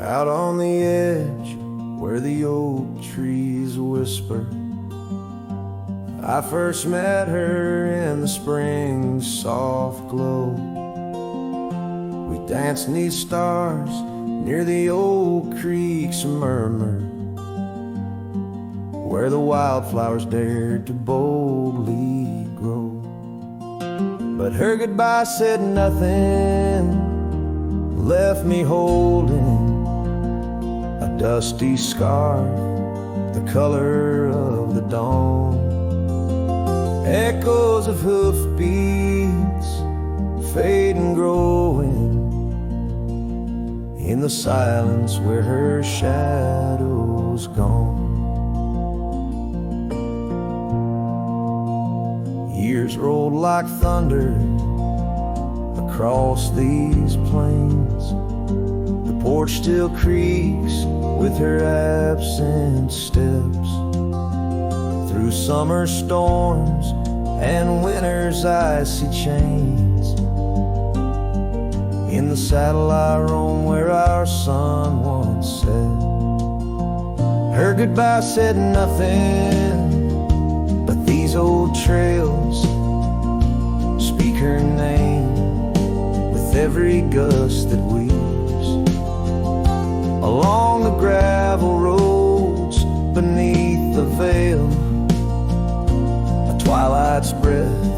Out on the edge where the oak trees whisper, I first met her in the spring's soft glow. We danced 'neath stars near the old creek's murmur, where the wildflowers dared to boldly grow. But her goodbye said nothing, left me holding a dusty scarf, the color of the dawn. Echoes of hoofbeats fade and growing in the silence where her shadow's gone. Years rolled like thunder across these plains. The porch still creaks with her absent steps. Through summer storms and winter's icy chains, in the saddle I roam where our sun once set. Her goodbye said nothing, but these old trails speak her name with every gust that weaves along the gravel roads beneath the veil. A twilight's breath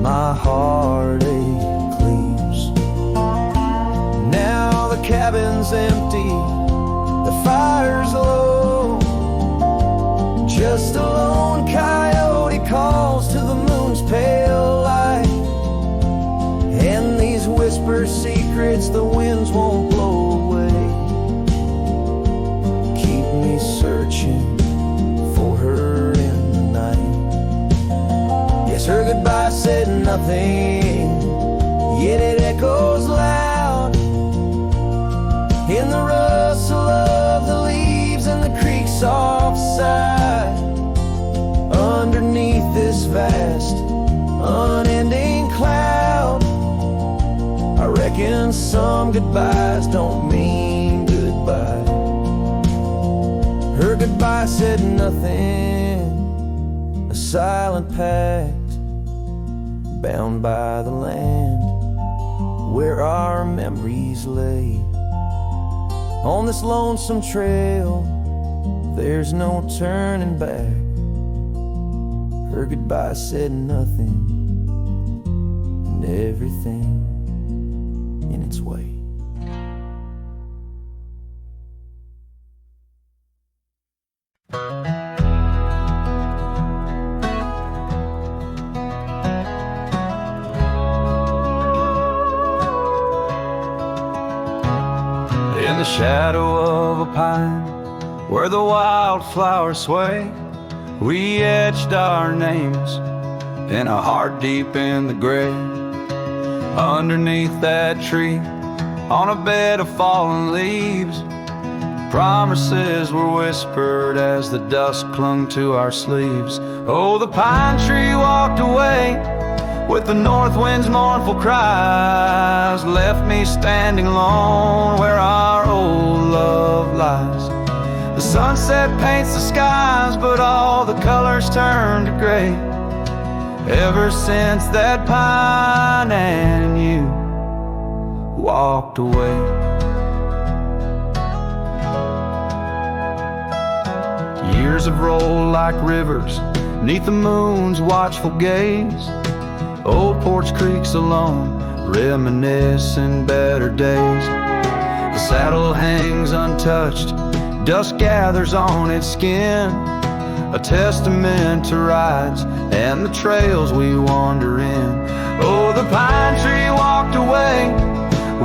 my heartache cleaves. Now the cabin's empty, the fire's low, just a lone coyote calls to the moon's pale light. And these whisper secrets the winds won't blow away, keep me searching for her in the night. Yes, her goodbye said nothing, yet it echoes loud in the rustle of the leaves and the creek's soft sigh. Underneath this vast, unending cloud, I reckon some goodbyes don't mean goodbye. Her goodbye said nothing, a silent pact bound by the land where our memories lay. On this lonesome trail, there's no turning back. Her goodbye said nothing, and everything in its way. In the shadow of a pine, where the wildflowers sway, we etched our names in a heart deep in the grave. Underneath that tree, on a bed of fallen leaves, promises were whispered as the dust clung to our sleeves. Oh, the pine tree walked away with the north wind's mournful cries, left me standing alone where our old love lies. The sunset paints the skies, but all the colors turn to gray. Ever since that pine and you walked away. Years have rolled like rivers neath the moon's watchful gaze. Old porch creaks alone, reminiscing better days. The saddle hangs untouched, dust gathers on its skin, a testament to rides and the trails we wander in. Oh, the pine tree walked away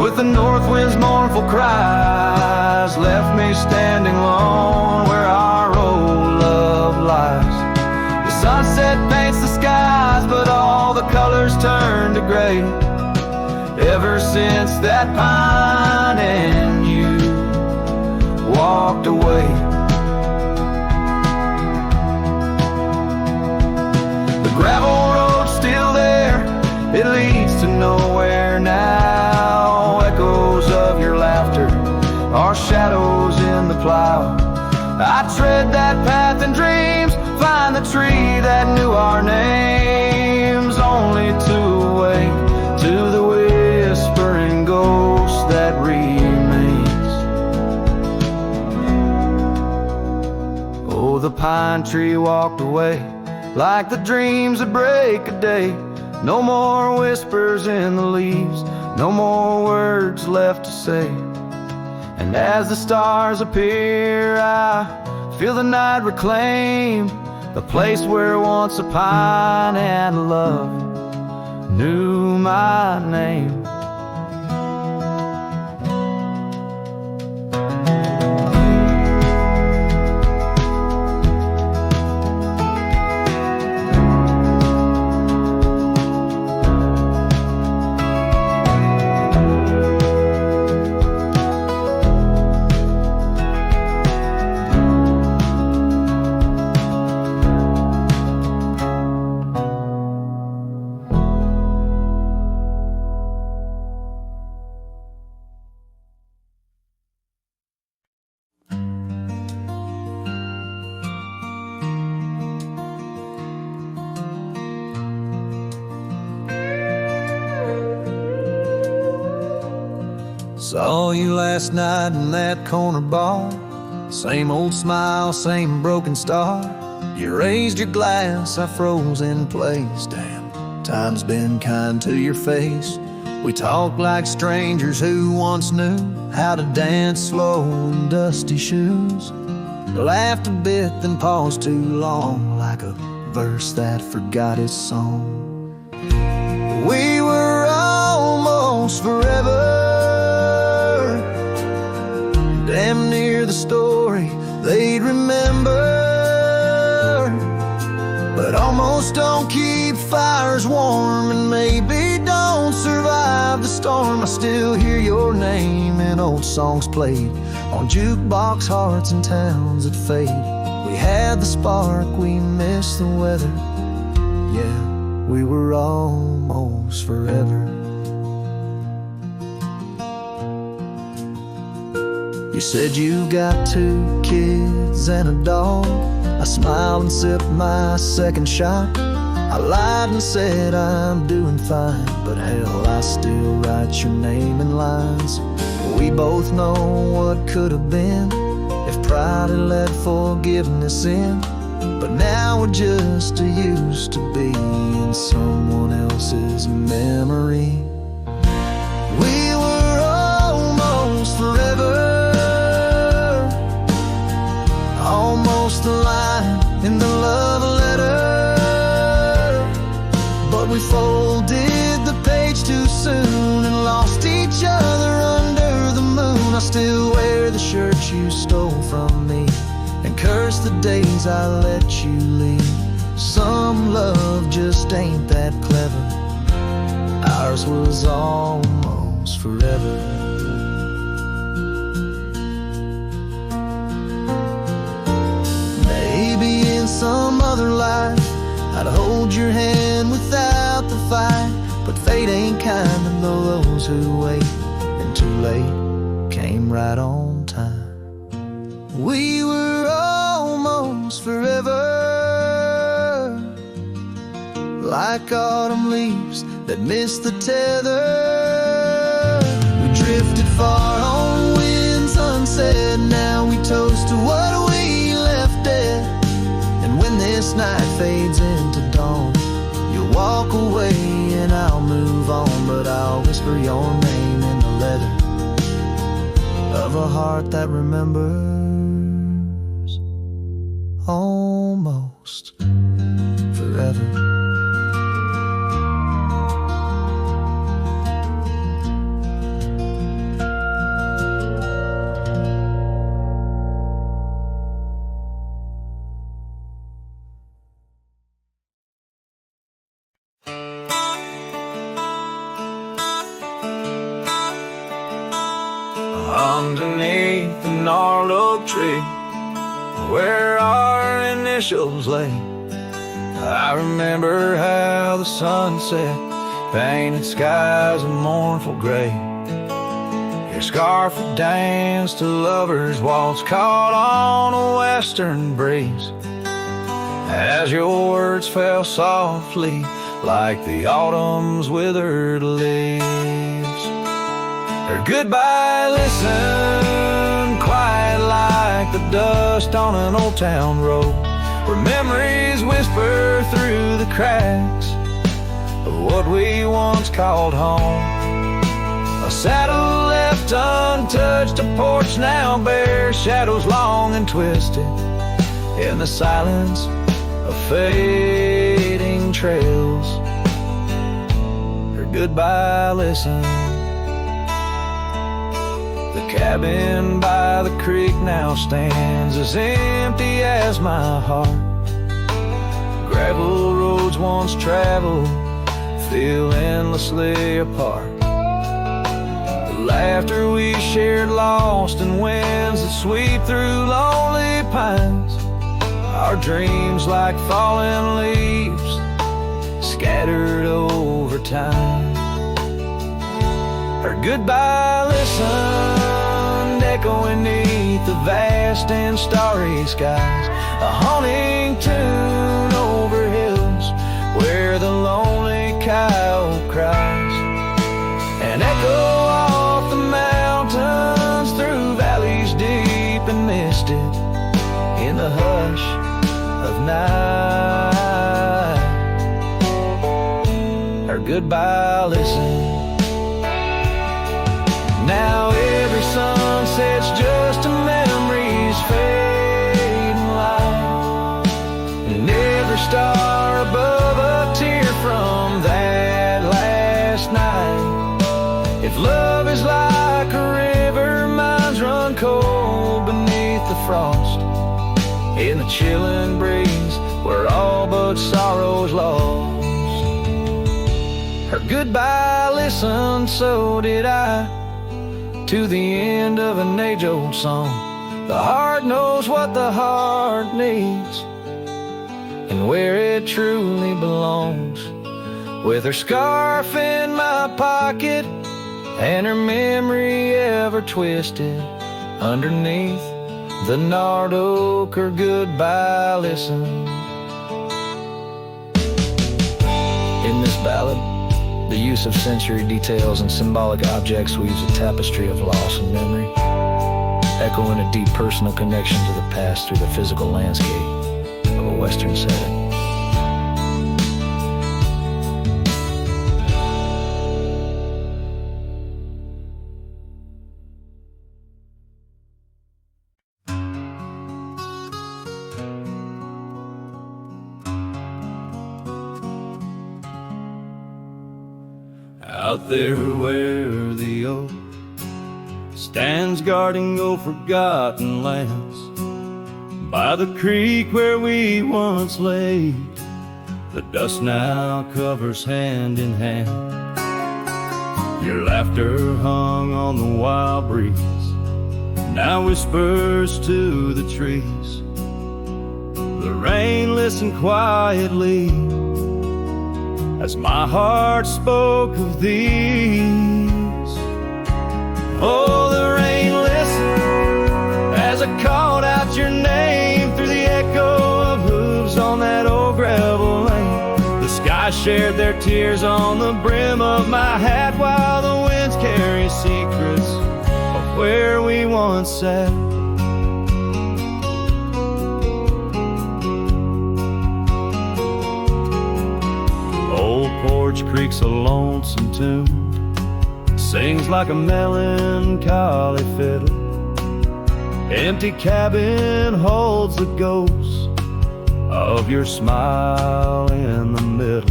with the north wind's mournful cries, left me standing alone where our old love lies. The sunset paints the skies, but all the colors turn to gray. Ever since that pine and you walked away. The gravel road's still there, it leads to nowhere now. Echoes of your laughter, our shadow I tread that path in dreams, find the tree that knew our names, only to awake to the whispering ghost that remains. Oh, the pine tree walked away like the dreams that break a day. No more whispers in the leaves, no more words left to say. And as the stars appear, I feel the night reclaim the place where once a pine and love knew my name. Saw you last night in that corner bar. Same old smile, same broken star. You raised your glass, I froze in place. Damn, time's been kind to your face. We talked like strangers who once knew how to dance slow in dusty shoes. Laughed a bit, then paused too long, like a verse that forgot its song. We were almost forever, damn near the story they'd remember. But almost don't keep fires warm, and maybe don't survive the storm. I still hear your name in old songs played on jukebox hearts and towns that fade. We had the spark, we missed the weather. Yeah, we were almost forever. You said you got 2 kids and a dog. I smiled and sipped my second shot. I lied and said I'm doing fine, but hell, I still write your name in lines. We both know what could have been if pride had let forgiveness in. But now we're just used to be in someone else's memory. We were almost forever, almost a line in the love letter. But we folded the page too soon and lost each other under the moon. I still wear the shirt you stole from me and curse the days I let you leave. Some love just ain't that clever. Ours was almost forever. Some other life I'd hold your hand without the fight, but fate ain't kind to those who wait, and too late came right on time. We were almost forever, like autumn leaves that missed the tether. We drifted far on winds unsaid, now we toast to what we left dead. When this night fades into dawn, you'll walk away and I'll move on, but I'll whisper your name in the letter of a heart that remembers almost forever. Underneath the gnarled oak tree where our initials lay, I remember how the sunset painted skies a mournful gray. your scarf would dance to lovers' waltz caught on a western breeze, as your words fell softly like the autumn's withered leaves. Her goodbye listen, quiet like the dust on an old town road, where memories whisper through the cracks of what we once called home. A saddle left untouched, a porch now bare, shadows long and twisted in the silence of fading trails. Her goodbye listen. The cabin by the creek now stands as empty as my heart. Gravel roads once traveled feel endlessly apart. The laughter we shared lost in winds that sweep through lonely pines. Our dreams like fallen leaves scattered over time. Her goodbye listened, echoing beneath the vast and starry skies, a haunting tune over hills where the lonely coyote cries, an echo off the mountains through valleys deep and misted in the hush of night. Her goodbye listen. Now every sunset's just a memory's fading light, and every star above a tear from that last night. If love is like a river, mine's run cold beneath the frost, in the chilling breeze where all but sorrow's lost. Her goodbye listened, so did I, to the end of an age-old song. The heart knows what the heart needs and where it truly belongs. With her scarf in my pocket and her memory ever twisted underneath the gnarled oak, her goodbye listen. In this ballad, the use of sensory details and symbolic objects weaves a tapestry of loss and memory, echoing a deep personal connection to the past through the physical landscape of a Western setting. Out there where the oak stands guarding old forgotten lands, by the creek where we once lay, the dust now covers hand in hand. Your laughter hung on the wild breeze, now whispers to the trees. The rain listened quietly as my heart spoke of these. Oh, the rain listened as I called out your name through the echo of hooves on that old gravel lane. The sky shared their tears on the brim of my hat, while the winds carry secrets of where we once sat. Old Porch Creek's a lonesome tune, sings like a melancholy fiddle. Empty cabin holds the ghost of your smile in the middle.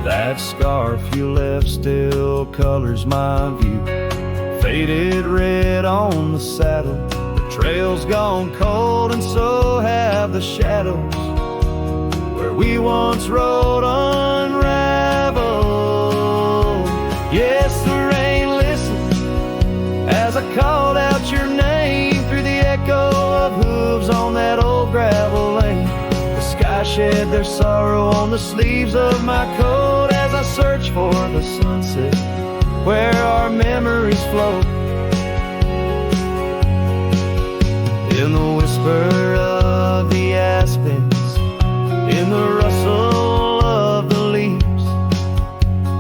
That scarf you left still colors my view, faded red on the saddle. The trail's gone cold and so have the shadows where we once rode unraveled. Yes, the rain listened as I called out your name through the echo of hooves on that old gravel lane. The sky shed their sorrow on the sleeves of my coat as I searched for the sunset where our memories float. In the whisper of the aspens, in the rustle of the leaves,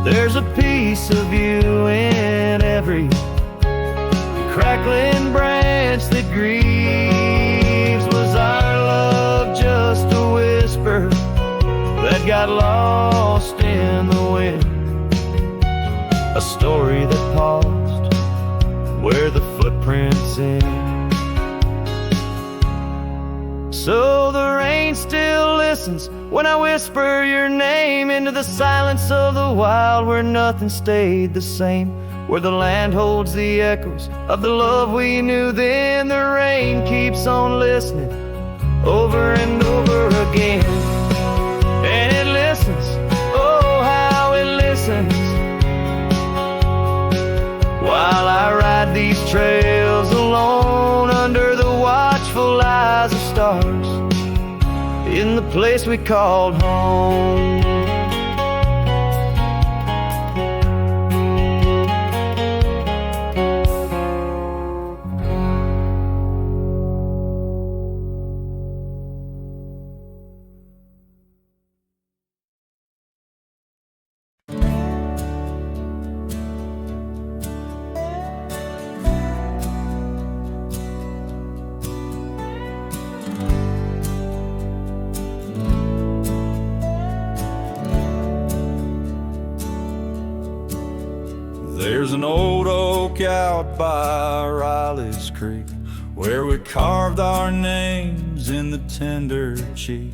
there's a piece of you in every crackling branch that grieves. Was our love just a whisper that got lost in the wind? A story that paused where the footprints end. So the rain still listens when I whisper your name into the silence of the wild, where nothing stayed the same, where the land holds the echoes of the love we knew then. The rain keeps on listening over and over again, and it listens, oh how it listens, while I ride these trails alone under the watchful eyes of stars in the place we called home. There's an old oak out by Riley's Creek, where we carved our names in the tender cheek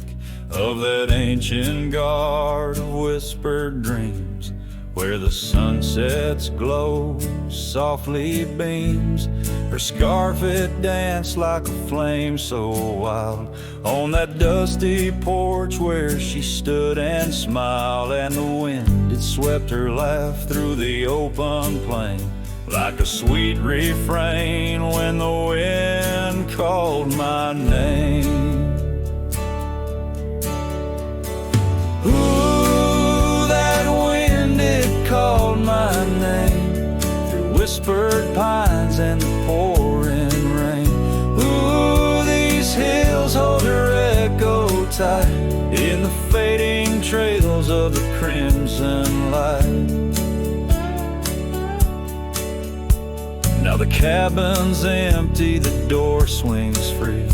of that ancient guard of whispered dreams, where the sunset's glow softly beams. Her scarf it danced like a flame so wild on that dusty porch where she stood and smiled, and the wind it swept her laugh through the open plain like a sweet refrain when the wind called my name. Ooh, that wind it called my name through whispered pines and the pouring rain. Ooh, these hills hold her echo tight in the fading trails of the crimson light. Now the cabin's empty, the door swings free,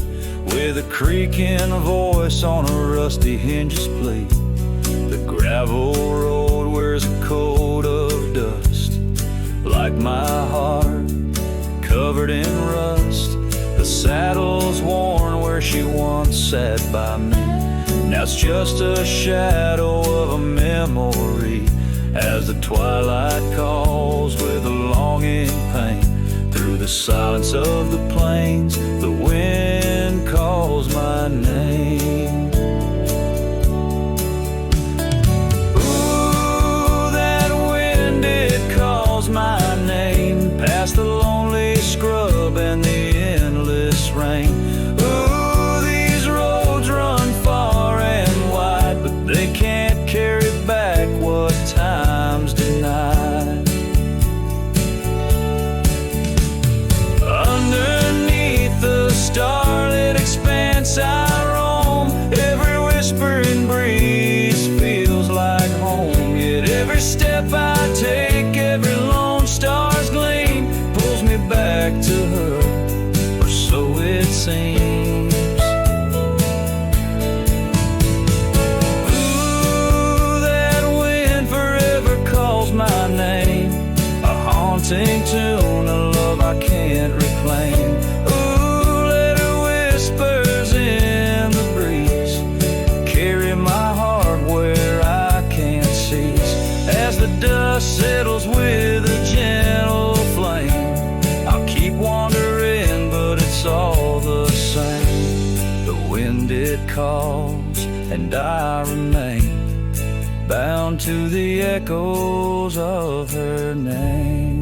with a creaking voice on a rusty hinge's plea. The gravel road wears a coat of dust, like my heart, covered in rust. The saddle's worn where she once sat by me. Now it's just a shadow of a memory, as the twilight calls with a longing pain. Through the silence of the plains, the wind calls my name. Ooh, that wind, it calls my name, past the lonely scrub and the endless rain. Ooh, these roads run far and wide, but they can't carry back what time's denied. Underneath the starlit expanse I roam, every whispering breeze feels like home. Yet every step I take, every lone star's gleam pulls me back to her, or so it seems. Ooh, that wind forever calls my name, a haunting tune, a love I can't reclaim. Ooh, let her whispers in the breeze carry my heart where I can't cease. As the dust settles with a gentle flame, I'll keep wandering, but it's all the same. The wind it calls, and I remain bound to the echoes of her name.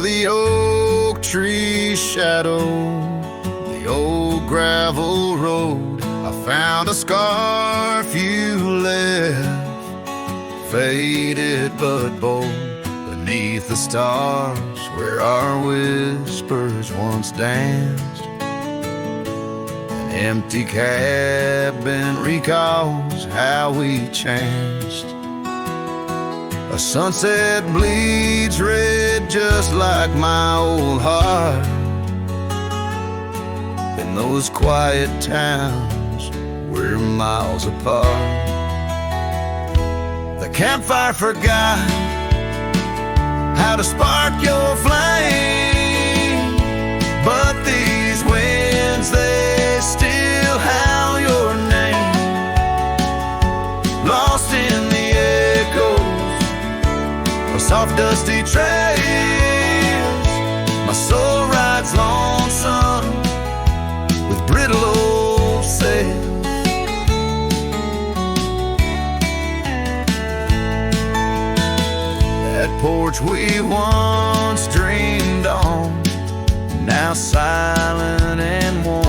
the oak tree shadow, the old gravel road, I found a scarf you left, faded but bold, beneath the stars where our whispers once danced. An empty cabin recalls how we chanced. A sunset bleeds red just like my old heart. In those quiet towns we're miles apart. The campfire forgot how to spark your flame, but these winds, they still howl your name. Lost in the echoes of soft dusty trails, my soul rides lonesome with brittle old sails. That porch we once dreamed on, now silent and warm.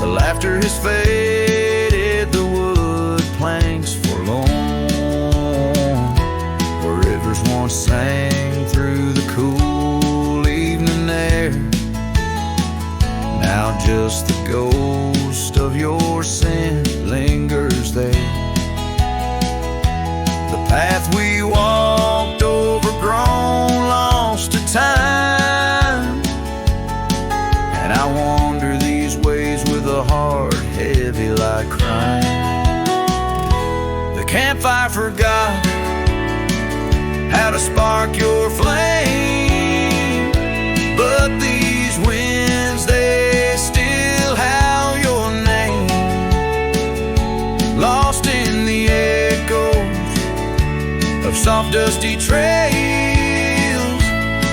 The laughter has faded, the wood planks forlorn. Where rivers once sang through the cool evening air, now just the ghost of your scent lingers there. The path we walked, overgrown, lost to time, and I wander these ways with a heart heavy like crime. The campfire forgot how to spark your flame, but these winds, they still howl your name. Lost in the echoes of soft dusty trails,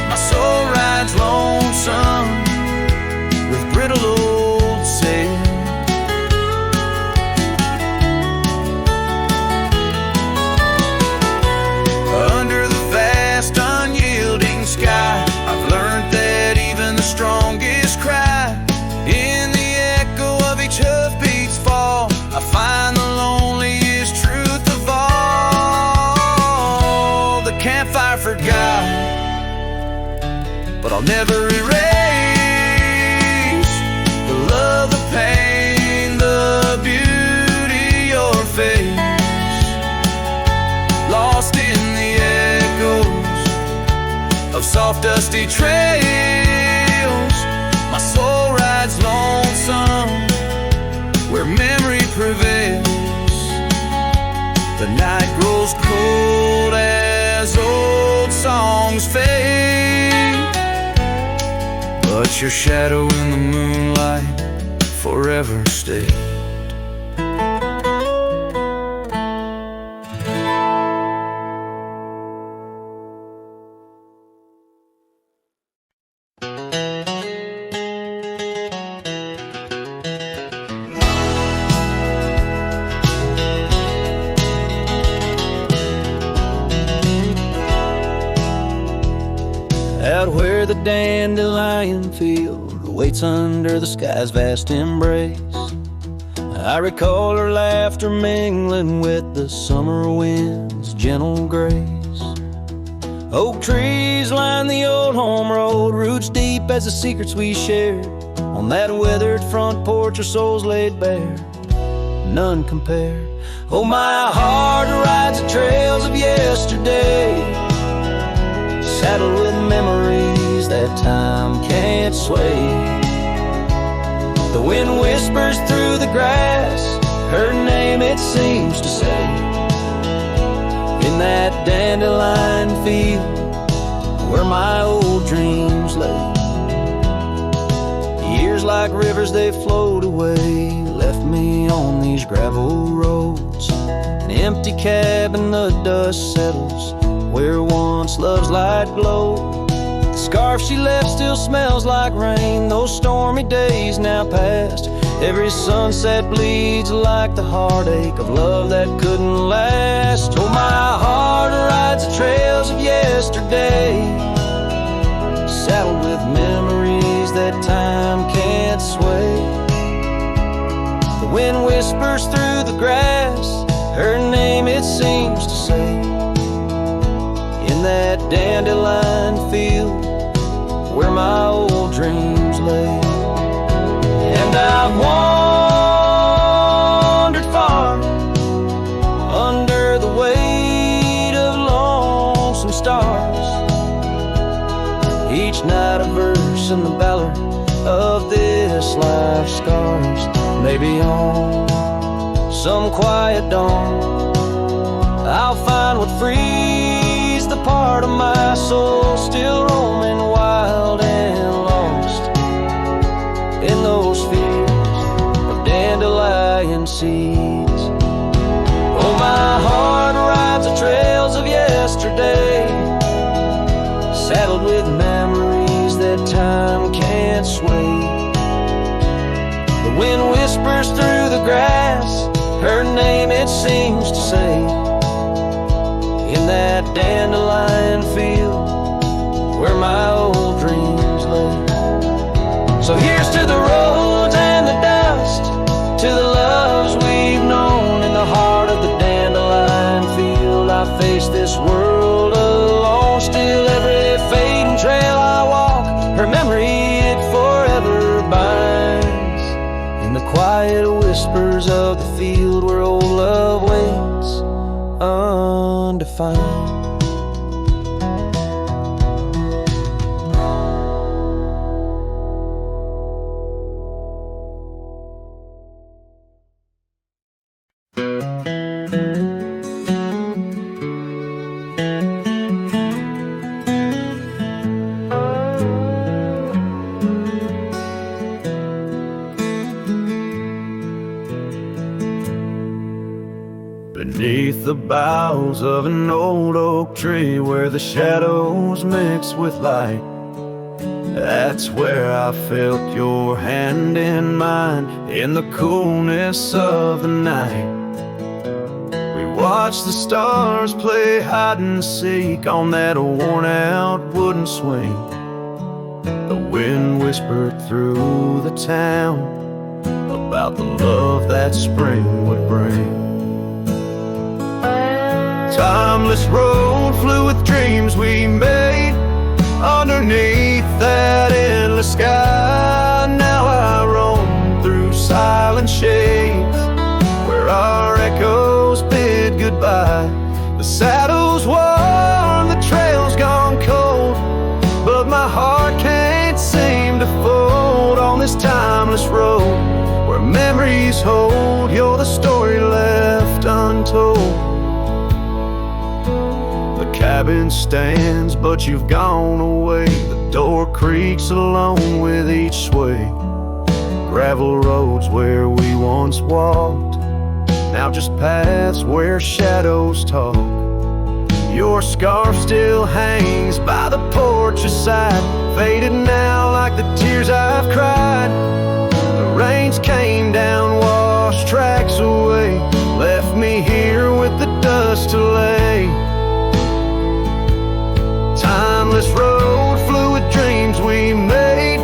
my soul rides lonesome with brittle old sails. Under the vast unyielding sky, I've learned that even the strongest cry, in the echo of each hoofbeat's fall, I find the loneliest truth of all. The campfire forgot, but I'll never erase the love, the pain, the beauty, your face. Lost in the echoes of soft dusty trails, my soul rides lonesome where memory prevails. The night grows cold as old songs fade, but your shadow in the moonlight forever stays. Out where the dandelion field waits under the sky's vast embrace, I recall her laughter mingling with the summer wind's gentle grace. Oak trees line the old home road, roots deep as the secrets we shared. On that weathered front porch, our souls laid bare, none compare. Oh, my heart rides the trails of yesterday, saddled with memories that time can't sway. The wind whispers through the grass, her name it seems to say. In that dandelion field where my old dreams lay. Years like rivers, they flowed away, left me on these gravel roads. An empty cabin, the dust settles where once love's light glowed. The scarf she left still smells like rain, those stormy days now past. Every sunset bleeds like the heartache of love that couldn't last. Oh, my heart rides the trails of yesterday, saddled with memories that time can't sway. The wind whispers through the grass, her name it seems to say. In that dandelion field where my old dreams lay. And I've wandered far under the weight of lonesome stars. Each night a verse in the ballad of this life's scars. Maybe on some quiet dawn I'll find what frees the part of my soul still roaming wild and lost in those fields of dandelion seeds. Oh, my heart rides the trails of yesterday, saddled with memories that time can't sway. The wind whispers through the grass, her name it seems to say. In that dandelion field where my old dreams lay. So here's to the roads and the dust, to the loves we've known. In the heart of the dandelion field I face this world alone. Still every fading trail I walk, her memory it forever binds. In the quiet whispers of the field where old love waits undefined. Beneath the boughs of an old oak tree where the shadows mix with light, that's where I felt your hand in mine in the coolness of the night. We watched the stars play hide and seek on that worn out wooden swing. The wind whispered through the town about the love that spring would bring. Timeless road flew with dreams we made underneath that endless sky. Now I roam through silent shades where our echoes bid goodbye. The saddle's worn, the trail's gone cold, but my heart can't seem to fold on this timeless road where memories hold. You're the story left untold. The cabin stands, but you've gone away. The door creaks along with each sway. Gravel roads where we once walked, now just paths where shadows talk. Your scarf still hangs by the porch's side, faded now like the tears I've cried. The rains came down, washed tracks away, left me here with the dust to lay. Timeless road flew with dreams we made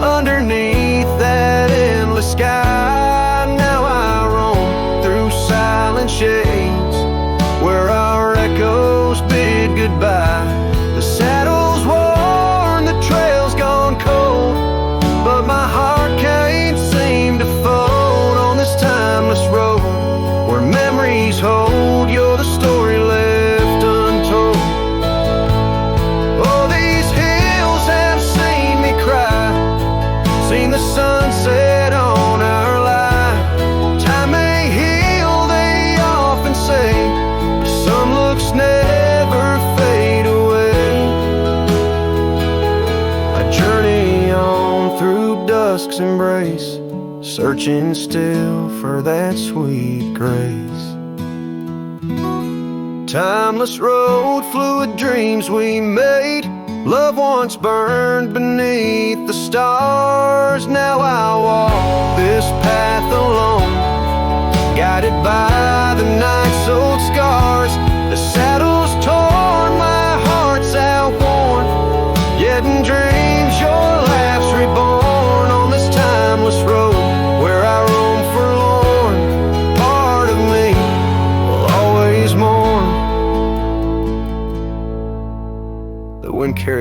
underneath that endless sky. Now I roam through silent shades where our echoes bid goodbye. The saddle's worn, the trail's gone cold, but my heart can't seem to fold on this timeless road where memories hold. You're the story left untold. Oh, these hills have seen me cry, seen the sunset on our line. Time may heal, they often say, but some looks never fade away. I journey on through dusk's embrace, searching still for that sweet grace. Timeless road flew with dreams we made, love once burned beneath the stars. Now I walk this path alone, guided by the night's old scars. The saddle's torn, my heart's outworn, yet in dreams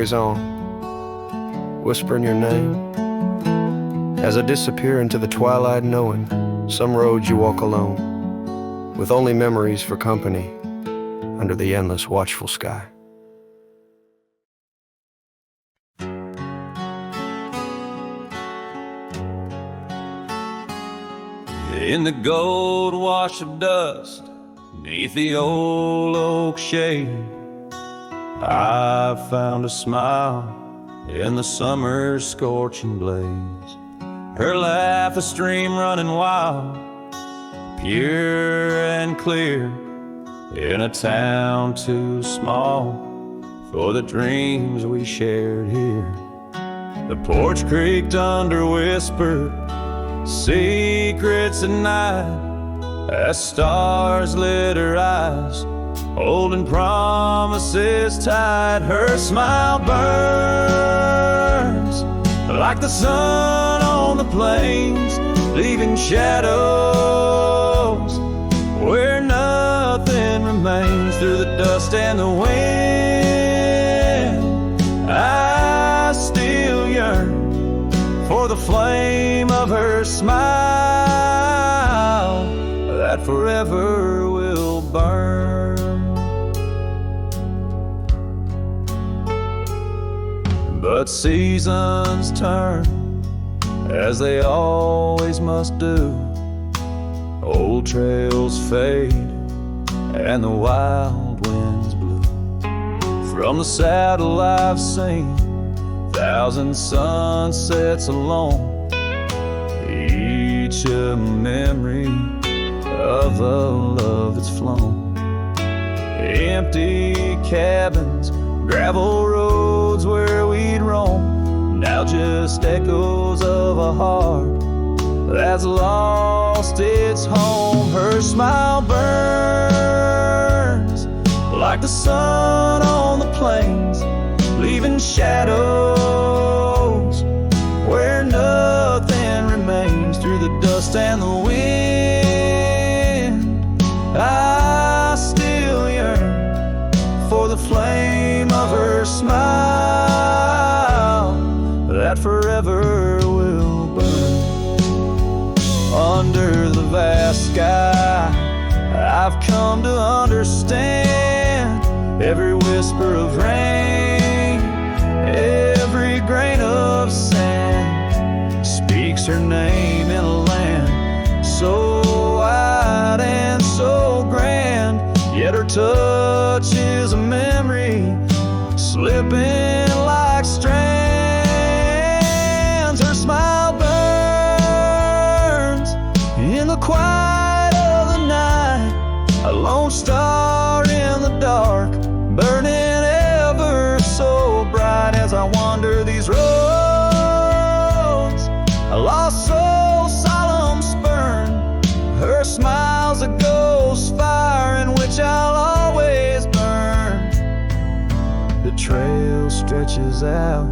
carries on, whispering your name. As I disappear into the twilight, knowing some roads you walk alone, with only memories for company under the endless watchful sky. In the gold wash of dust, neath the old oak shade, I found a smile in the summer's scorching blaze. Her laugh a stream running wild, pure and clear, in a town too small for the dreams we shared here. The porch creaked under whispered secrets at night, as stars lit her eyes, holding promises tight. Her smile burns like the sun on the plains, leaving shadows where nothing remains. Through the dust and the wind, I still yearn for the flame of her smile that forever will burn. But seasons turn, as they always must do. Old trails fade and the wild winds blow. From the saddle I've seen 1,000 sunsets alone, each a memory of a love that's flown. Empty cabins, gravel roads where we'd roam, now just echoes of a heart that's lost its home. Her smile burns like the sun on the plains, leaving shadows where nothing remains. Through the dust and the wind, I still yearn for the flame of her smile that forever will burn. Under the vast sky, I've come to understand every whisper of rain, every grain of sand speaks her name in a land so wide and so grand. Yet her touch is a memory slipping like strands. Her smile burns in the quiet of the night, a lone star in the dark, burning ever so bright. As I wander these roads, a lost soul solemn spurn, her smile's a ghost fire in which I'll always burn. The trail stretches out,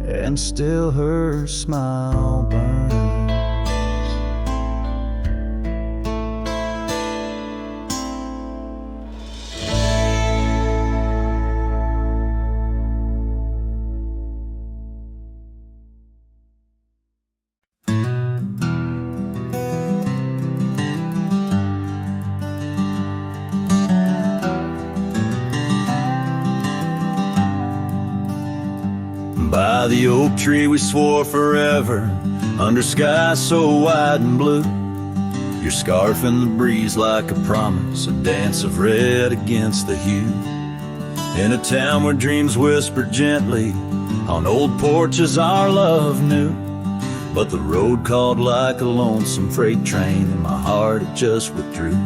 and still her smile burns. By the oak tree we swore forever, under skies so wide and blue. Your scarf in the breeze like a promise, a dance of red against the hue. In a town where dreams whisper gently, on old porches our love knew. But the road called like a lonesome freight train, and my heart it just withdrew.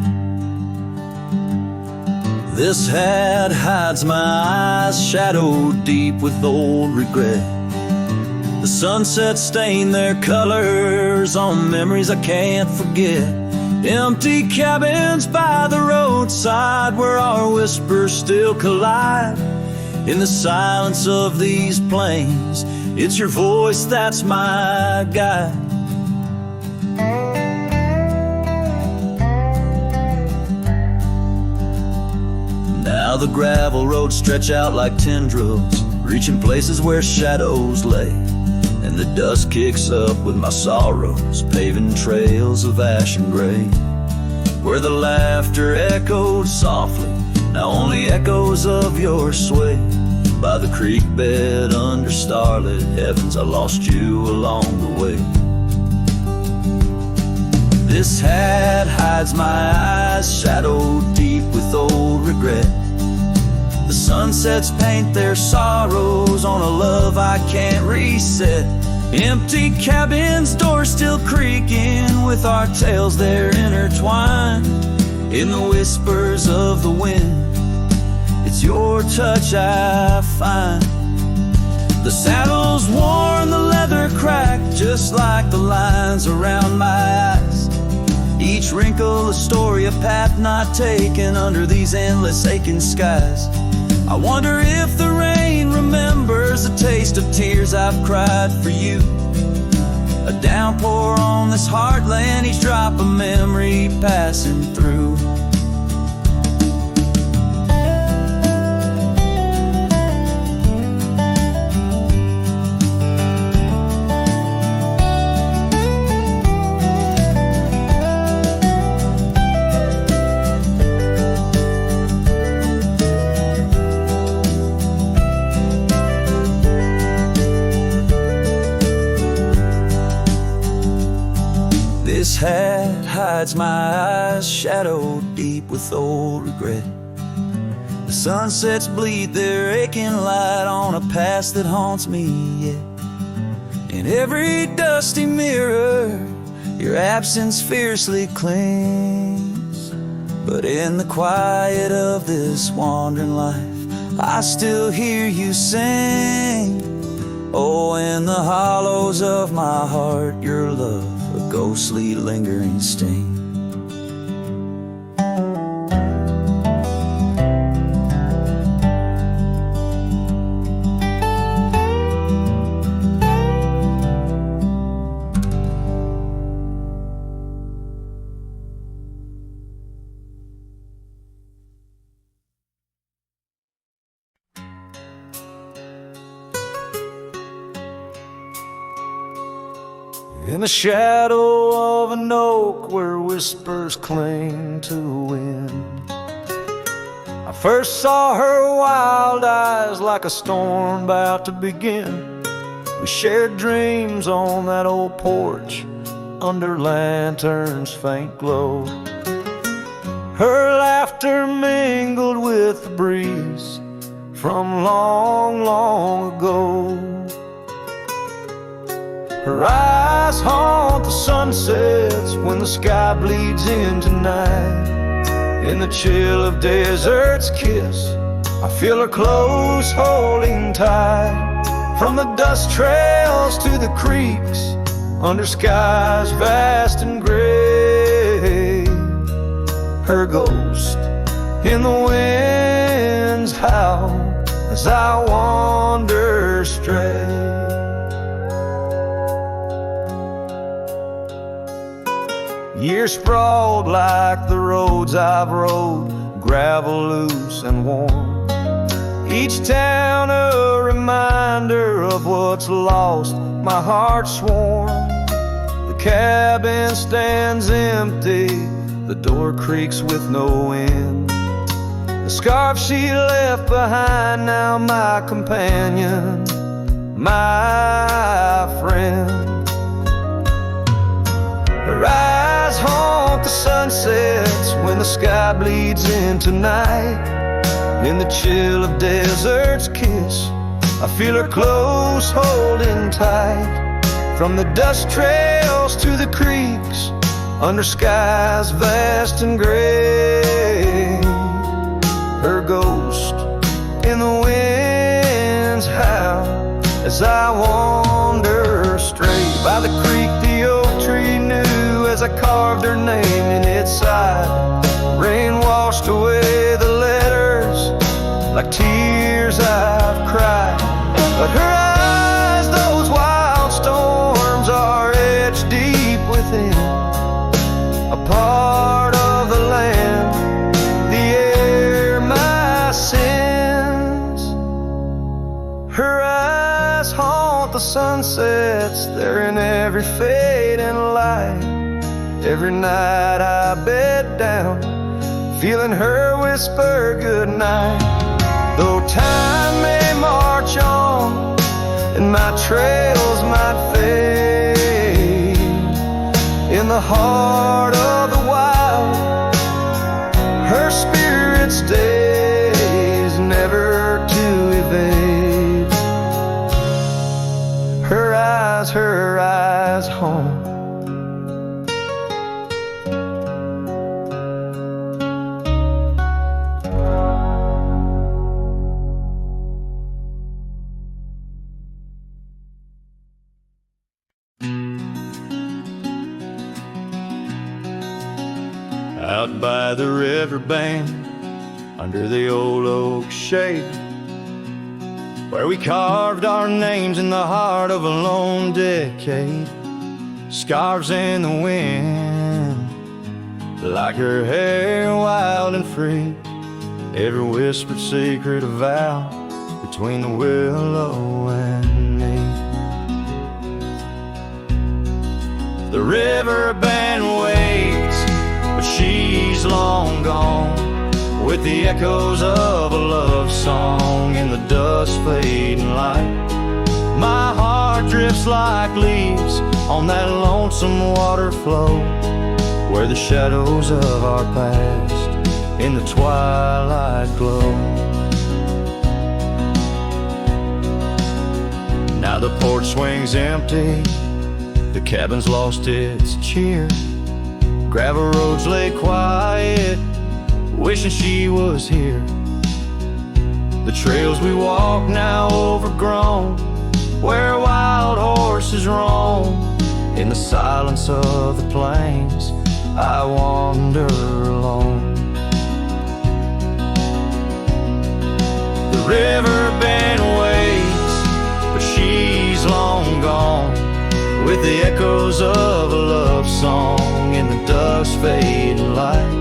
This hat hides my eyes, shadowed deep with old regret. The sunsets stain their colors on memories I can't forget. Empty cabins by the roadside where our whispers still collide. In the silence of these plains, it's your voice that's my guide. Now Now the gravel roads stretch out like tendrils, reaching places where shadows lay. And the dust kicks up with my sorrows, paving trails of ash and gray. Where the laughter echoed softly, now only echoes of your sway. By the creek bed under starlit heavens, I lost you along the way. This hat hides my eyes, shadowed deep with old regret. The sunsets paint their sorrows on a love I can't reset. Empty cabins, doors still creaking, with our tales there intertwined. In the whispers of the wind, it's your touch I find. The saddle's worn, the leather cracked, just like the lines around my eyes. Each wrinkle a story, a path not taken under these endless aching skies. I wonder if the rain remembers the taste of tears I've cried for you. A downpour on this heartland, each drop a memory passing through. This hat hides my eyes, shadowed deep with old regret. The sunsets bleed their aching light on a past that haunts me yet. In every dusty mirror, your absence fiercely clings. But in the quiet of this wandering life, I still hear you sing. Oh, in the hollows of my heart, your love, a ghostly lingering sting. In the shadow of an oak where whispers cling to the wind, I first saw her wild eyes like a storm about to begin. We shared dreams on that old porch under lanterns' faint glow. Her laughter mingled with the breeze from long, long ago. Her eyes haunt the sunsets when the sky bleeds into night. In the chill of desert's kiss, I feel her close holding tight. From the dust trails to the creeks, under skies vast and gray, her ghost in the wind's howl as I wander stray. Years sprawled like the roads I've rode, gravel loose and warm. Each town a reminder of what's lost, my heart sworn. The cabin stands empty, the door creaks with no end. The scarf she left behind, now my companion, my friend. Her eyes haunt the sunsets when the sky bleeds into night. In the chill of desert's kiss, I feel her close holding tight. From the dust trails to the creeks, under skies vast and gray, her ghost in the wind's howl as I wander straight. By the creek the oak tree knew as I carved her name in its side. Rain washed away the letters like tears I've cried. But her eyes, those wild storms, are etched deep within. A part of the land, the air, my eyes haunt the sunsets there in every fading light. Every night I bed down, feeling her whisper goodnight. Though time may march on and my trails might fade, in the heart of the wild, her spirit stays, never to evade. Her eyes home. Out by the river bank, under the old oak shade, where we carved our names in the heart of a lone decade. Scarves in the wind, like her hair wild and free. Every whispered secret a vow between the willow and me. The river band waits, but she's long gone, with the echoes of a love song in the dusk fading light. My heart drifts like leaves on that lonesome water flow, where the shadows of our past in the twilight glow. Now the porch swings empty, the cabin's lost its cheer. Gravel roads lay quiet, wishing she was here. The trails we walk now overgrown, where wild horses roam. In the silence of the plains, I wander alone. The river bend waits, but she's long gone, with the echoes of a love song in the dusk fading light.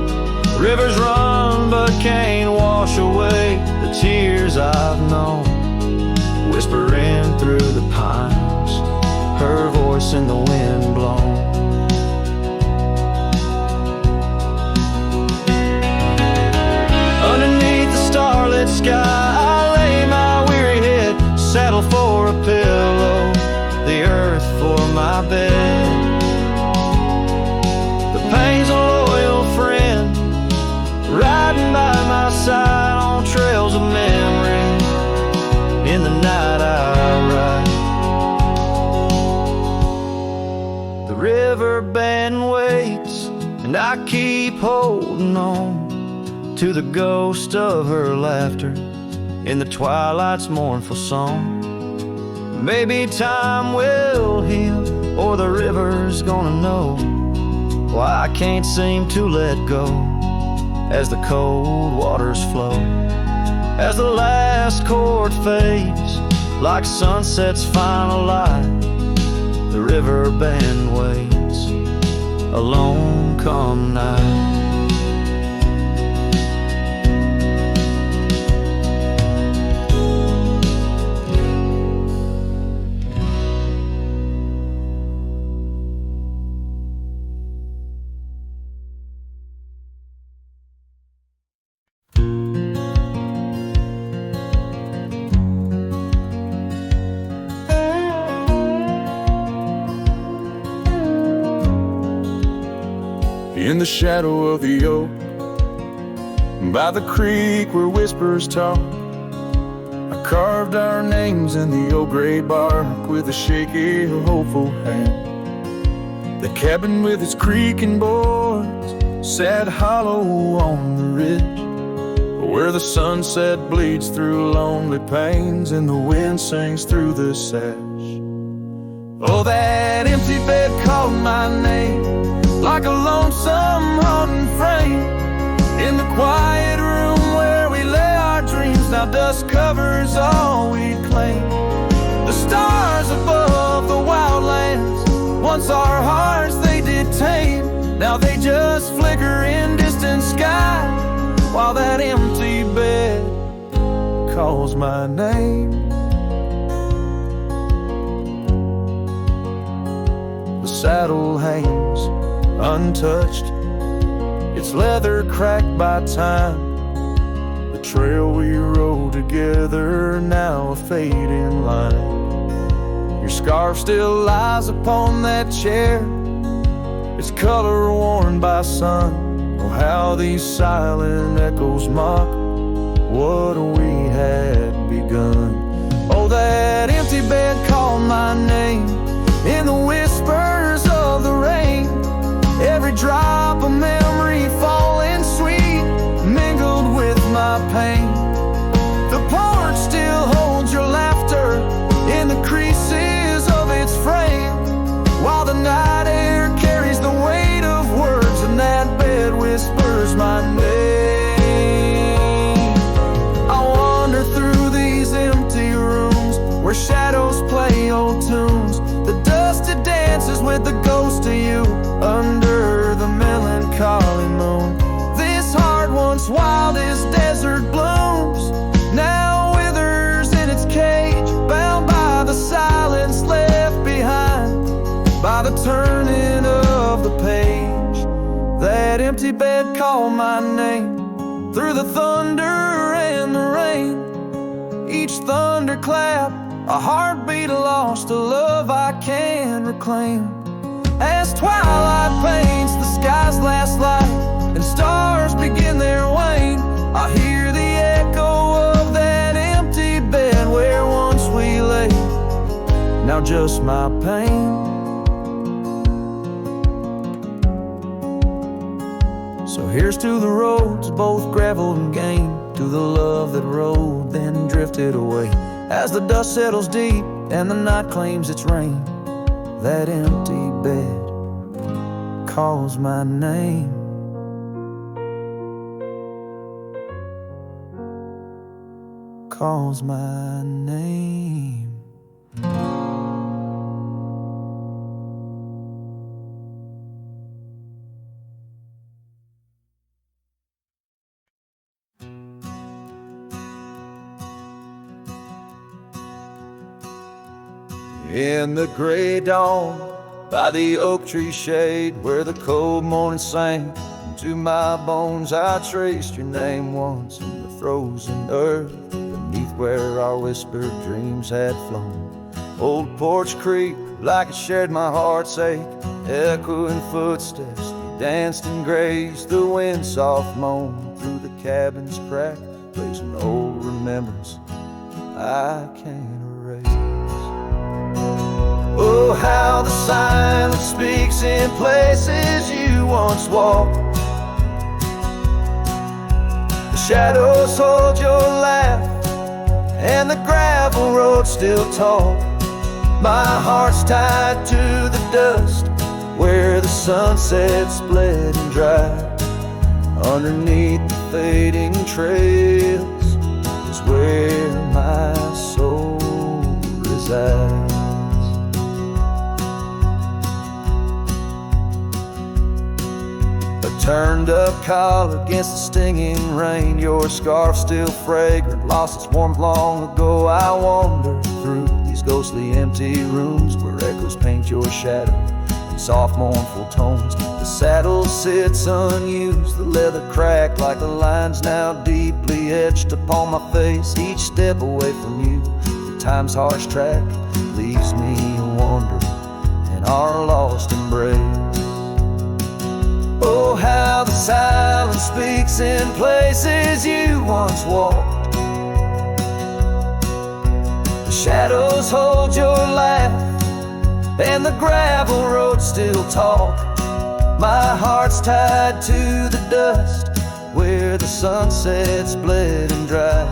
Rivers run but can't wash away the tears I've known, whispering through the pines, her voice in the wind blown. Underneath the starlit sky, I lay my weary head, saddle for a pillow, the earth for my bed. The pain's a loyal friend, riding by my side on trails of memory. In the night I ride. The river bend waits, and I keep holding on to the ghost of her laughter in the twilight's mournful song. Maybe time will heal, or the river's gonna know why I can't seem to let go as the cold waters flow. As the last chord fades, like sunset's final light, the river band waits, alone come night. In the shadow of the oak, by the creek where whispers talk, I carved our names in the old gray bark with a shaky, hopeful hand. The cabin with its creaking boards sat hollow on the ridge, where the sunset bleeds through lonely panes and the wind sings through the sash. Oh, that empty bed called my name, like a lonesome haunting frame, in the quiet room where we lay our dreams. Now dust covers all we claim. The stars above the wildlands, once our hearts they did tame, now they just flicker in distant sky, while that empty bed calls my name. saddle hangs untouched, its leather cracked by time. The trail we rode together, now a fading line. Your scarf still lies upon that chair, its color worn by sun. Oh, how these silent echoes mock what we had begun. Oh, that empty bed called my name in the whispers of the rain. Every drop of memory falling sweet, mingled with my pain. The porch still holds your laughter in the creases of its frame, while the night air carries the weight of words, and that bed whispers my name. I wander through these empty rooms where shadows play old tunes. The dusted dances with the ghost of you under the melancholy moon. This heart once wild as desert blooms, now withers in its cage, bound by the silence left behind by the turning of the page. That empty bed called my name through the thunder and the rain. Each thunderclap a heartbeat lost, a love I can reclaim. As twilight paints the sky's last light and stars begin their wane, I hear the echo of that empty bed where once we lay. Now just my pain. So here's to the roads, both gravel and game, to the love that rode then drifted away. As the dust settles deep and the night claims its reign, that empty bed calls my name. Calls my name. In the gray dawn, by the oak tree shade, where the cold morning sank into my bones, I traced your name once in the frozen earth, beneath where our whispered dreams had flown. Old Porch Creek, like it shared my heart's ache, echoing footsteps, we danced and grazed. The wind soft moaned through the cabin's crack, plays an old remembrance I can't erase. Oh, how the silence speaks in places you once walked. The shadows hold your laugh, and the gravel road still tall. My heart's tied to the dust, where the sunset split and dried. Underneath the fading trails is where my soul resides. Turned up collar against the stinging rain, your scarf still fragrant, lost its warmth long ago. I wander through these ghostly empty rooms where echoes paint your shadow in soft mournful tones. The saddle sits unused, the leather cracked like the lines now deeply etched upon my face. Each step away from you, the time's harsh track leaves me wandering in our lost embrace. Oh, how the silence speaks in places you once walked. The shadows hold your laugh, and the gravel road still talk. My heart's tied to the dust, where the sunset split and dried.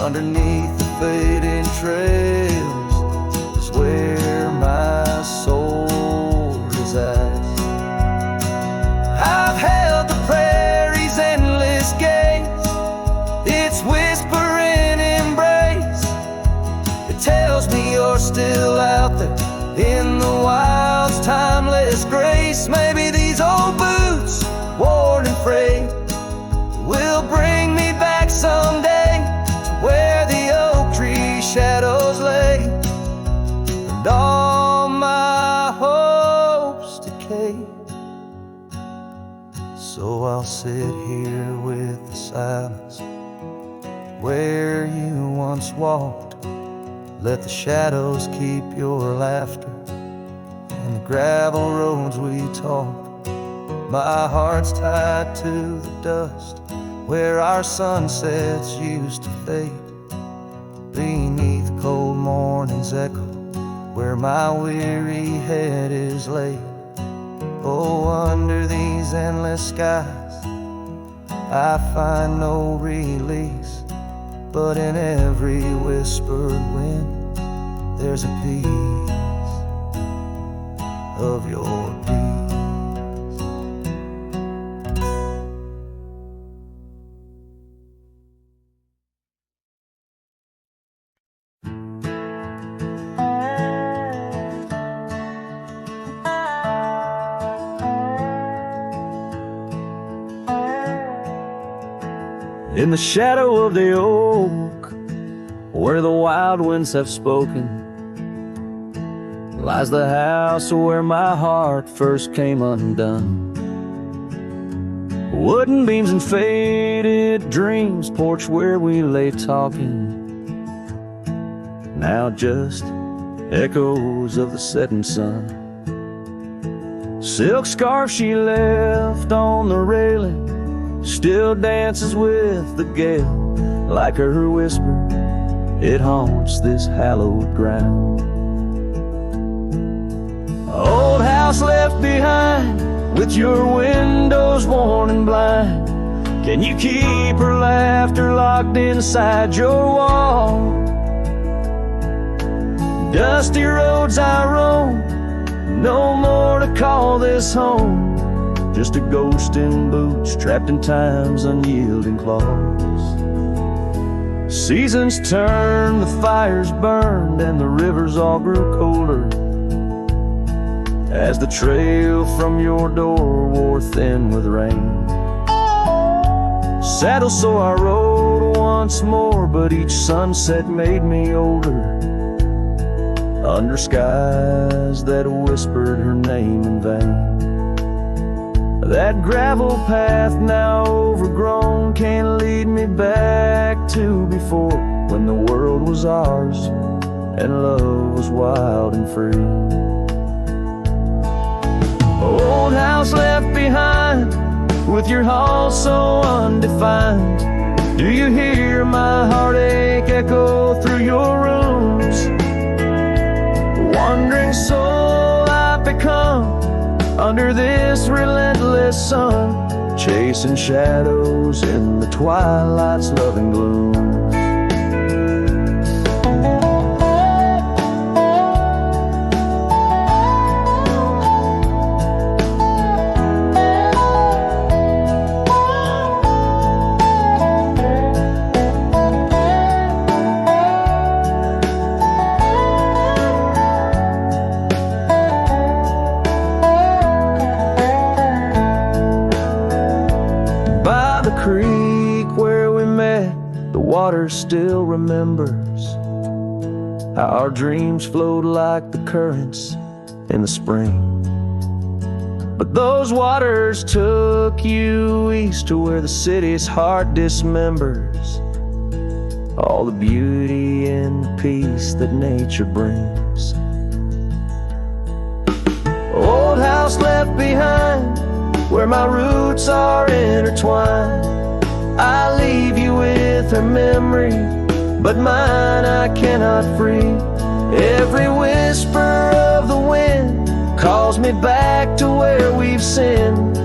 Underneath the fading trails is where my soul resides. I've held the prairie's endless gaze, its whispering embrace. It tells me you're still out there in the wild's timeless grace. Maybe these old boots, worn and frayed, will bring me back someday to where the oak tree shadows lay, and all my hope sit here with the silence where you once walked. Let the shadows keep your laughter and the gravel roads we talk. My heart's tied to the dust where our sunsets used to fade, beneath cold morning's echo where my weary head is laid. Oh, under these endless skies I find no release, but in every whispered wind there's a piece of your peace. In the shadow of the oak, where the wild winds have spoken, lies the house where my heart first came undone. Wooden beams and faded dreams, porch where we lay talking, now just echoes of the setting sun. Silk scarf she left on the railing still dances with the gale, like her whisper, it haunts this hallowed ground. Old house left behind, with your windows worn and blind, can you keep her laughter locked inside your wall? Dusty roads I roam, no more to call this home, just a ghost in boots, trapped in time's unyielding claws. Seasons turned, the fires burned, and the rivers all grew colder, as the trail from your door wore thin with rain. Saddled so I rode once more, but each sunset made me older, under skies that whispered her name in vain. That gravel path now overgrown can't lead me back to before, when the world was ours and love was wild and free. Old house left behind, with your hall so undefined, do you hear my heartache echo through your rooms? Wandering soul I've become under this relentless sun, chasing shadows in the twilight's loving gloom. Water still remembers how our dreams flowed like the currents in the spring. But those waters took you east to where the city's heart dismembers all the beauty and the peace that nature brings. Old house left behind, where my roots are intertwined, I leave you with her memory, but mine I cannot free. Every whisper of the wind calls me back to where we've sinned,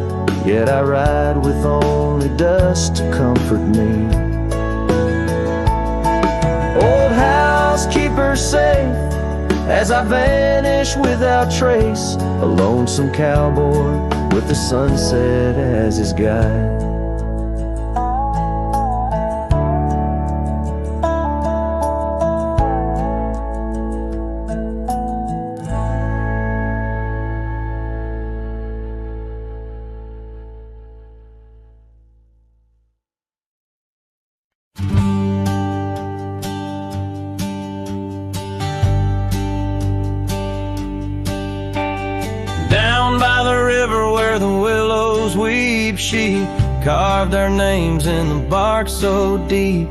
yet I ride with only dust to comfort me. Old house, keep her safe as I vanish without trace, a lonesome cowboy with the sunset as his guide. carved our names in the bark so deep.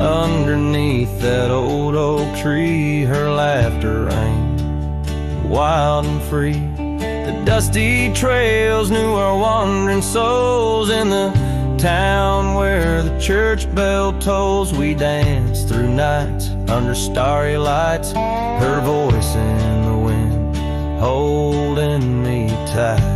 Underneath that old oak tree, her laughter rang wild and free. The dusty trails knew our wandering souls. In the town where the church bell tolls, we danced through nights under starry lights, her voice in the wind holding me tight.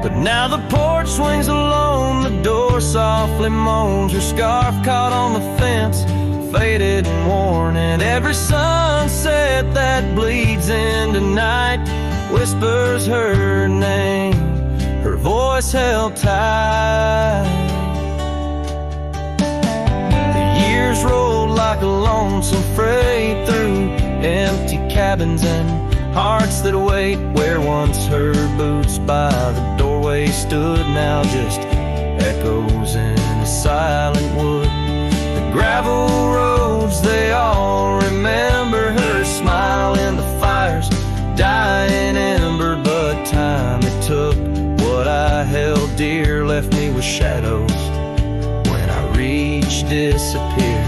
But now the porch swings alone, the door softly moans, her scarf caught on the fence, faded and worn, and every sunset that bleeds into night whispers her name, her voice held tight. The years rolled like a lonesome freight through empty cabins and hearts that wait, where once her boots by the doorway stood, now just echoes in a silent wood. The gravel roads, they all remember her smile in the fire's dying ember. But time it took, what I held dear left me with shadows when I reached disappear.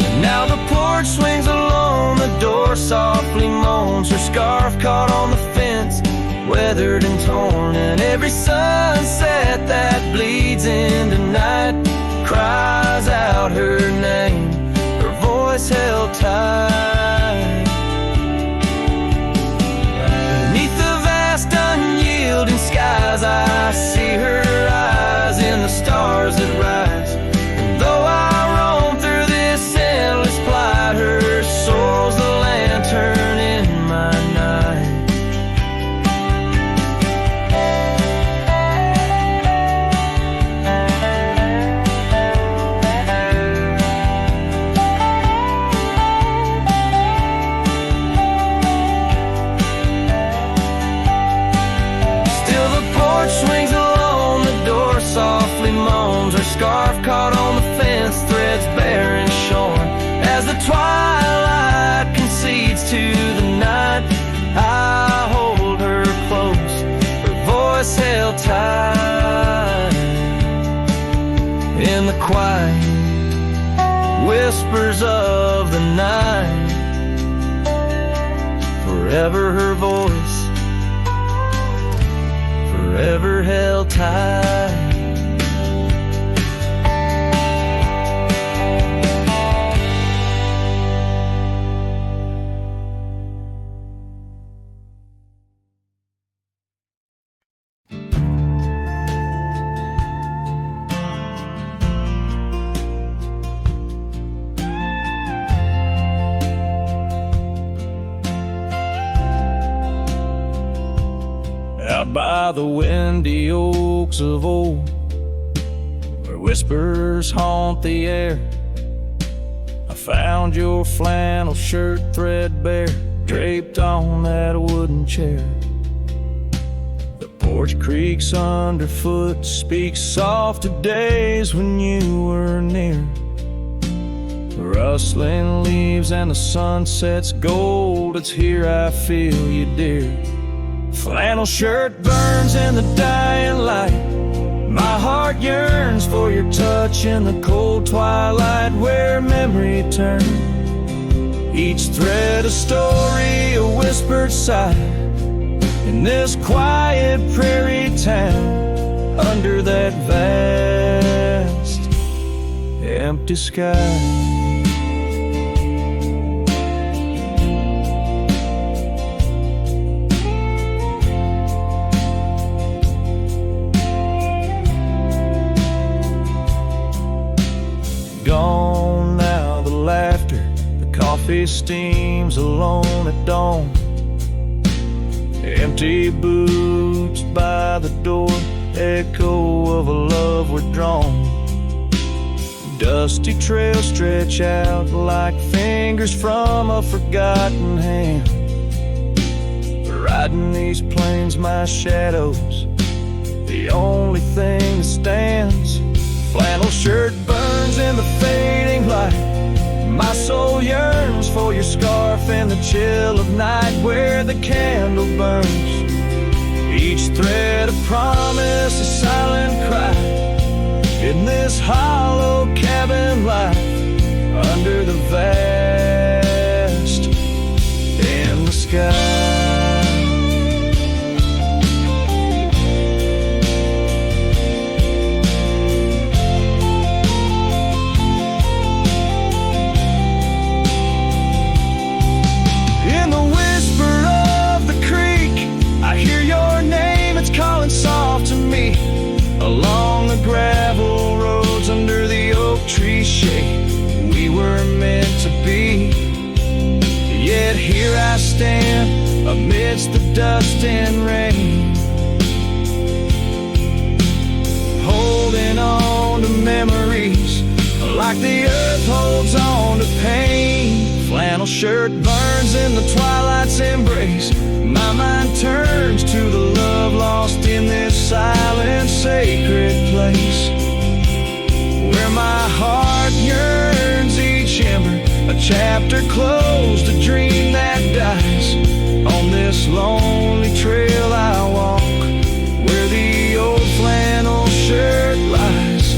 And now the porch swings alone, the door softly moans, her scarf caught on the fence, weathered and torn, and every sunset that bleeds into night cries out her name, her voice held tight. Beneath the vast unyielding skies, I see her eyes in the stars that rise, and though I roam through this endless plight, her soul's the lantern in my night. Swings along, the door softly moans, her scarf caught on the fence, threads bare and shorn. As the twilight concedes to the night, I hold her close, her voice held tight. In the quiet whispers of the night, forever her voice, forever held tight. Out by the windy oaks of old, where whispers haunt the air, I found your flannel shirt threadbare, draped on that wooden chair. The porch creaks underfoot, speaks soft of days when you were near. The rustling leaves and the sunset's gold, it's here I feel you, dear. Flannel shirt burns in the dying light, my heart yearns for your touch in the cold twilight, where memory turns, each thread a story, a whispered sigh, in this quiet prairie town, under that vast empty sky. Gone now the laughter, the coffee steams alone at dawn. Empty boots by the door, echo of a love withdrawn. Dusty trails stretch out like fingers from a forgotten hand. Riding these plains, my shadow's the only thing that stands. Flannel shirt burns in the fading light, my soul yearns for your scarf in the chill of night where the candle burns. Each thread of promise, a silent cry in this hollow cabin life under the vast endless sky. Soft to me along the gravel roads under the oak tree shade. We were meant to be. Yet here I stand amidst the dust and rain, holding on to memories like the earth holds on to pain. Flannel shirt burns in the twilight's embrace. My mind turns to the love lost in this silent, sacred place, where my heart yearns each ember, a chapter closed, a dream that dies. On this lonely trail I walk, where the old flannel shirt lies.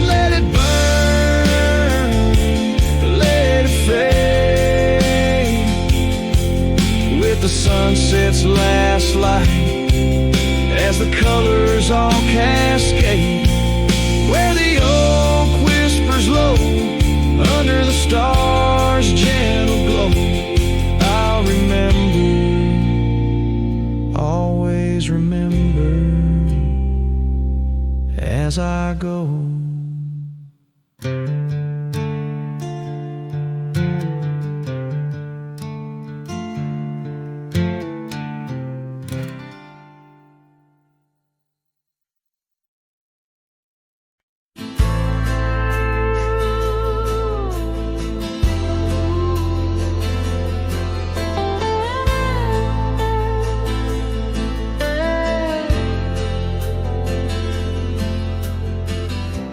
Let it burn, let it fade, with the sunset's last light as the colors all cascade, where the oak whispers low under the stars' gentle glow. I'll remember, always remember as I go.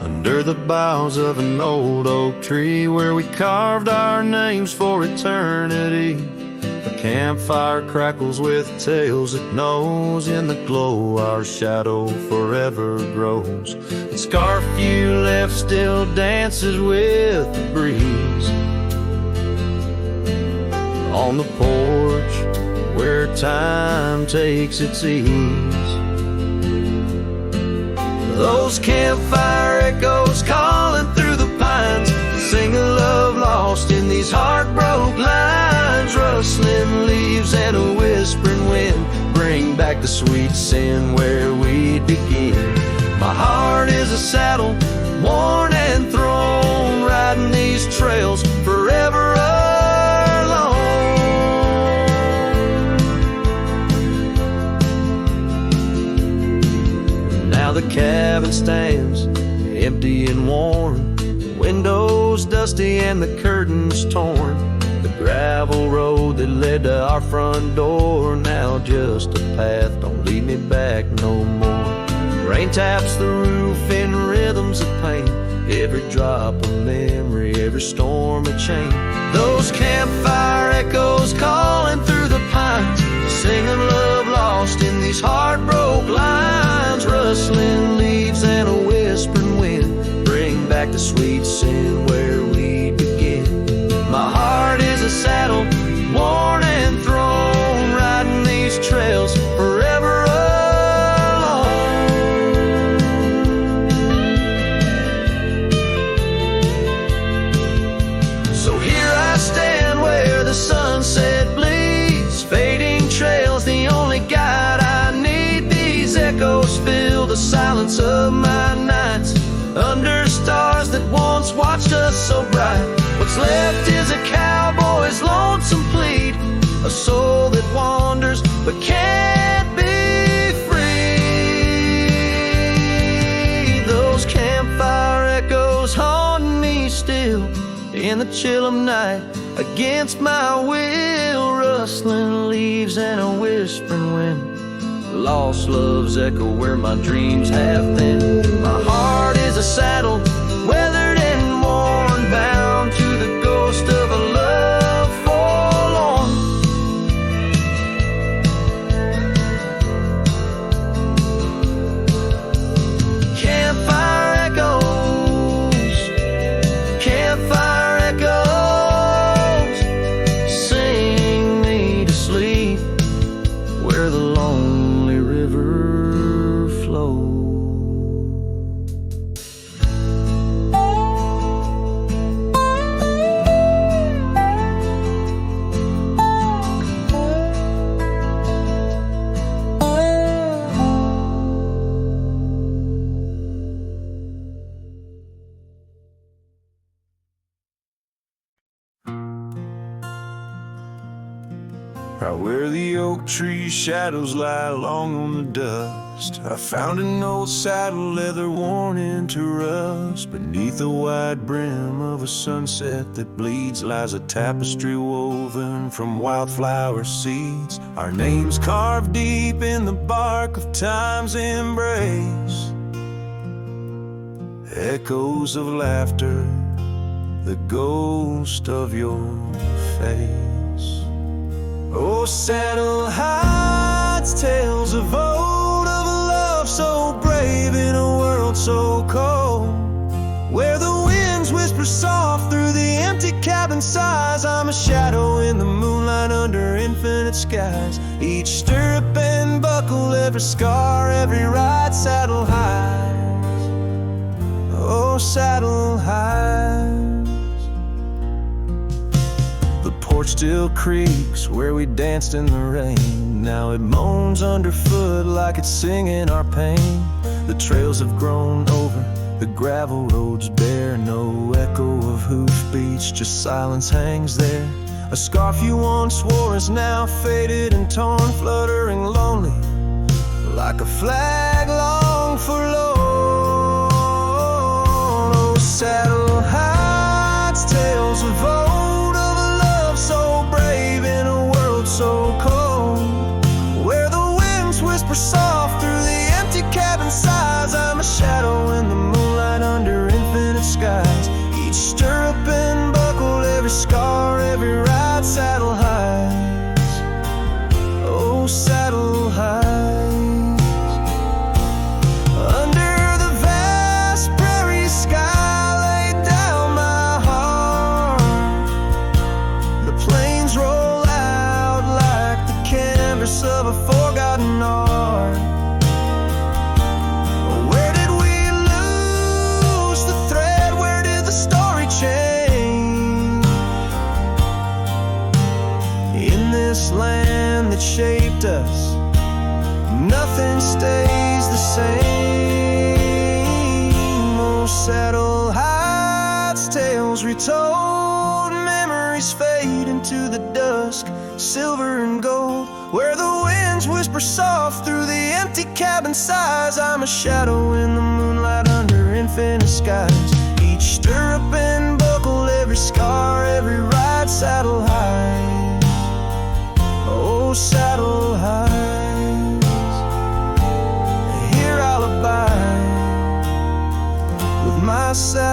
Under the boughs of an old oak tree where we carved our names for eternity, a campfire crackles with tales it knows. In the glow our shadow forever grows. The scarf you left still dances with the breeze on the porch where time takes its ease. Those campfire echoes calling through the pines sing a love lost in these heartbroken lines. Rustling leaves and a whispering wind bring back the sweet sin where we begin. My heart is a saddle, worn and thrown, riding these trails forever alone. Now the cabin stands empty and worn, windows dusty and the curtains torn. The gravel road that led to our front door, now just a path, don't lead me back no more. Rain taps the roof in rhythms of pain, every drop of memory, every storm a chain. Those campfire echoes calling through the pines, singing love lost in these heartbroken lines. Rustling leaves and a whispering wind bring back the sweet sin where we begin. My heart is a saddle, worn and thrown, riding these trails forever alone. So here I stand where the sunset bleeds, fading trails the only guide I need. These echoes fill the silence of my nights, under stars that once watched us so bright. What's left is a cowboy's lonesome plead, a soul that wanders but can't be free. Those campfire echoes haunt me still in the chill of night, against my will. Rustling leaves and a whispering wind, lost love's echo where my dreams have been. My heart is a saddle, weathered and worn, bound to the ghost of a love forlorn. right where the oak tree shadows lie long on the dust. I found an old saddle, leather worn into rust. Beneath the wide brim of a sunset that bleeds lies a tapestry woven from wildflower seeds. Our names carved deep in the bark of time's embrace. Echoes of laughter, the ghost of your face. Oh, saddle hides tales of old, of a love so brave in a world so cold, where the winds whisper soft through the empty cabin sighs. I'm a shadow in the moonlight under infinite skies. Each stirrup and buckle, every scar, every ride, saddle hides. Oh, saddle hides. The porch still creaks where we danced in the rain. Now it moans underfoot like it's singing our pain. The trails have grown over, the gravel roads bare. No echo of hoofbeats, just silence hangs there. A scarf you once wore is now faded and torn, fluttering lonely like a flag long forlorn. Oh, saddle hides tales of old, of a love so brave in a world so cold, where the winds whisper soft through the empty cabin sighs. I'm a shadow in the moonlight under infinite skies. Each stirrup and buckle, every scar, every ride, saddle hides. Oh, saddle hides. Under the vast prairie sky laid down my heart, the plains roll out like the canvas of a forgotten art. Where did we lose the thread? Where did the story change? In this land that shaped us, nothing stays the same. Oh, saddle hides tales retold, memories fade into the dusk, silver and gold, where the winds whisper soft through the empty cabin sighs. I'm a shadow in the moonlight under infinite skies. Each stirrup and buckle, every scar, every ride, saddle hides. Oh, saddle hides. Here I'll abide with my saddle